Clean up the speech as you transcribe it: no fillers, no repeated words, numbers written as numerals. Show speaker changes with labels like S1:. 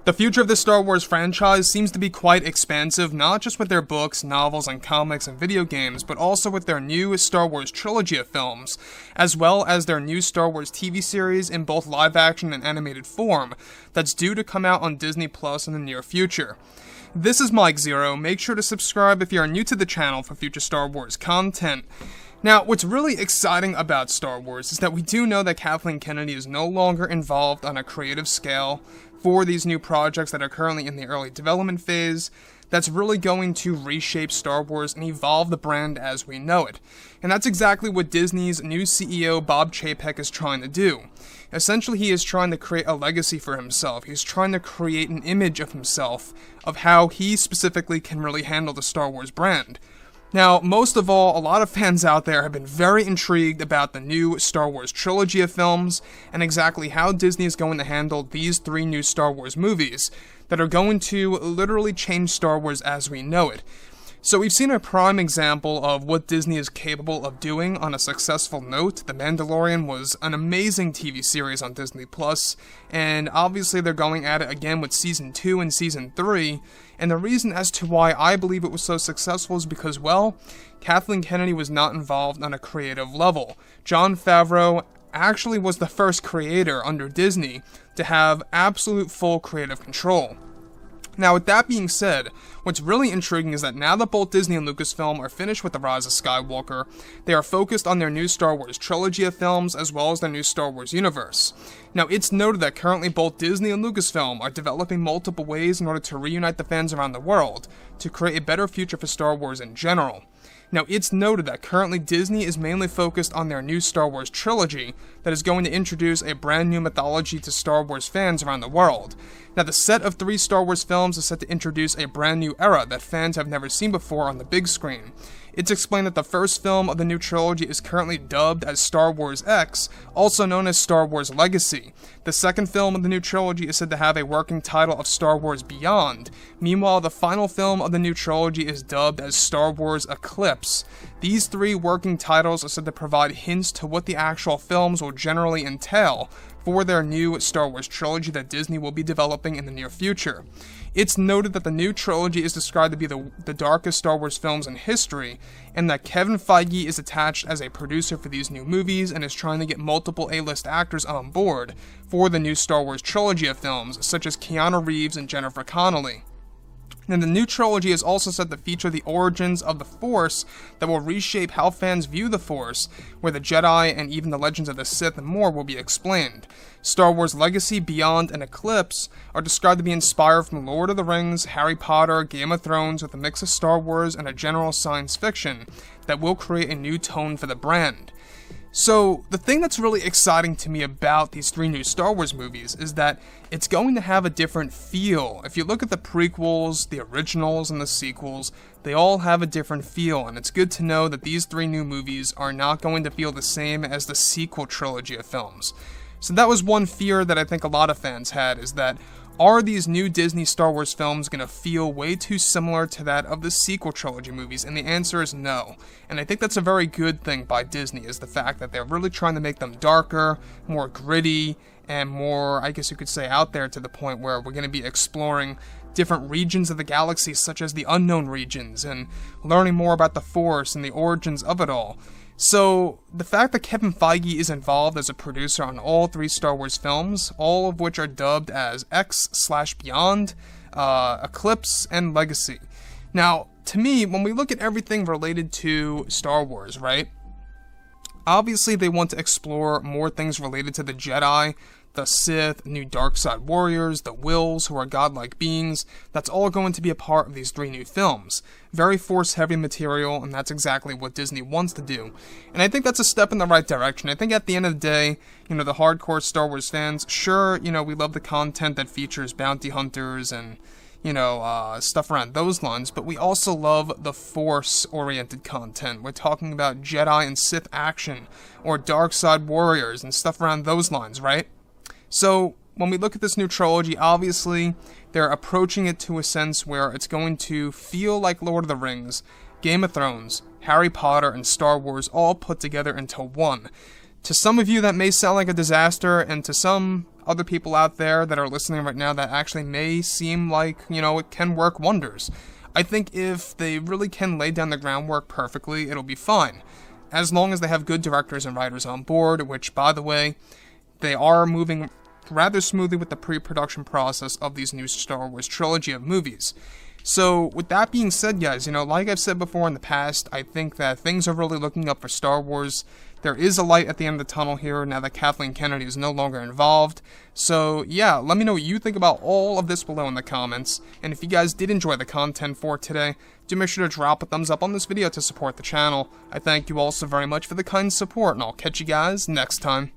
S1: The future of the Star Wars franchise seems to be quite expansive, not just with their books, novels, and comics and video games, but also with their new Star Wars Trilogy of films, as well as their new Star Wars TV series in both live-action and animated form, that's due to come out on Disney Plus in the near future. This is Mike Zero. Make sure to subscribe if you are new to the channel for future Star Wars content. Now, what's really exciting about Star Wars is that we do know that Kathleen Kennedy is no longer involved on a creative scale for these new projects that are currently in the early development phase. That's really going to reshape Star Wars and evolve the brand as we know it. And that's exactly what Disney's new CEO, Bob Chapek, is trying to do. Essentially, he is trying to create a legacy for himself. He's trying to create an image of himself, of how he specifically can really handle the Star Wars brand. Now, most of all, a lot of fans out there have been very intrigued about the new Star Wars trilogy of films and exactly how Disney is going to handle these 3 new Star Wars movies that are going to literally change Star Wars as we know it. So we've seen a prime example of what Disney is capable of doing on a successful note. The Mandalorian was an amazing TV series on Disney Plus, and obviously they're going at it again with Season 2 and Season 3, and the reason as to why I believe it was so successful is because, well, Kathleen Kennedy was not involved on a creative level. Jon Favreau actually was the first creator under Disney to have absolute full creative control. Now, with that being said, what's really intriguing is that now that both Disney and Lucasfilm are finished with The Rise of Skywalker, they are focused on their new Star Wars trilogy of films as well as their new Star Wars universe. Now, it's noted that currently both Disney and Lucasfilm are developing multiple ways in order to reunite the fans around the world to create a better future for Star Wars in general. Now, it's noted that currently Disney is mainly focused on their new Star Wars trilogy that is going to introduce a brand new mythology to Star Wars fans around the world. Now, the set of 3 Star Wars films is set to introduce a brand new era that fans have never seen before on the big screen. It's explained that the first film of the new trilogy is currently dubbed as Star Wars X, also known as Star Wars Legacy. The second film of the new trilogy is said to have a working title of Star Wars Beyond. Meanwhile, the final film of the new trilogy is dubbed as Star Wars Eclipse. These 3 working titles are said to provide hints to what the actual films will generally entail for their new Star Wars trilogy that Disney will be developing in the near future. It's noted that the new trilogy is described to be the darkest Star Wars films in history, and that Kevin Feige is attached as a producer for these new movies and is trying to get multiple A-list actors on board for the new Star Wars trilogy of films, such as Keanu Reeves and Jennifer Connelly. And the new trilogy is also set to feature the origins of the Force that will reshape how fans view the Force, where the Jedi and even the Legends of the Sith and more will be explained. Star Wars Legacy, Beyond, and Eclipse are described to be inspired from Lord of the Rings, Harry Potter, Game of Thrones, with a mix of Star Wars and a general science fiction that will create a new tone for the brand. So, the thing that's really exciting to me about these 3 new Star Wars movies is that it's going to have a different feel. If you look at the prequels, the originals, and the sequels, they all have a different feel, and it's good to know that these 3 new movies are not going to feel the same as the sequel trilogy of films. So that was one fear that I think a lot of fans had, is that are these new Disney Star Wars films going to feel way too similar to that of the sequel trilogy movies? And the answer is no. And I think that's a very good thing by Disney, is the fact that they're really trying to make them darker, more gritty, and more, I guess you could say, out there, to the point where we're going to be exploring different regions of the galaxy, such as the unknown regions, and learning more about the Force and the origins of it all. So, the fact that Kevin Feige is involved as a producer on all 3 Star Wars films, all of which are dubbed as X/Beyond, Eclipse, and Legacy. Now, to me, when we look at everything related to Star Wars, right? Obviously, they want to explore more things related to the Jedi, the Sith, new dark side warriors, the Wills, who are godlike beings. That's all going to be a part of these 3 new films. Very Force-heavy material, and that's exactly what Disney wants to do. And I think that's a step in the right direction. I think at the end of the day, the hardcore Star Wars fans, sure, we love the content that features bounty hunters and, stuff around those lines, but we also love the Force-oriented content. We're talking about Jedi and Sith action, or dark side warriors and stuff around those lines, right? So, when we look at this new trilogy, obviously, they're approaching it to a sense where it's going to feel like Lord of the Rings, Game of Thrones, Harry Potter, and Star Wars all put together into one. To some of you, that may sound like a disaster, and to some, other people out there that are listening right now that actually may seem like, it can work wonders. I think if they really can lay down the groundwork perfectly, it'll be fine. As long as they have good directors and writers on board, which, by the way, they are moving rather smoothly with the pre-production process of these new Star Wars trilogy of movies. So, with that being said, guys, like I've said before in the past, I think that things are really looking up for Star Wars. There is a light at the end of the tunnel here now that Kathleen Kennedy is no longer involved. So, yeah, let me know what you think about all of this below in the comments. And if you guys did enjoy the content for today, do make sure to drop a thumbs up on this video to support the channel. I thank you all so very much for the kind support, and I'll catch you guys next time.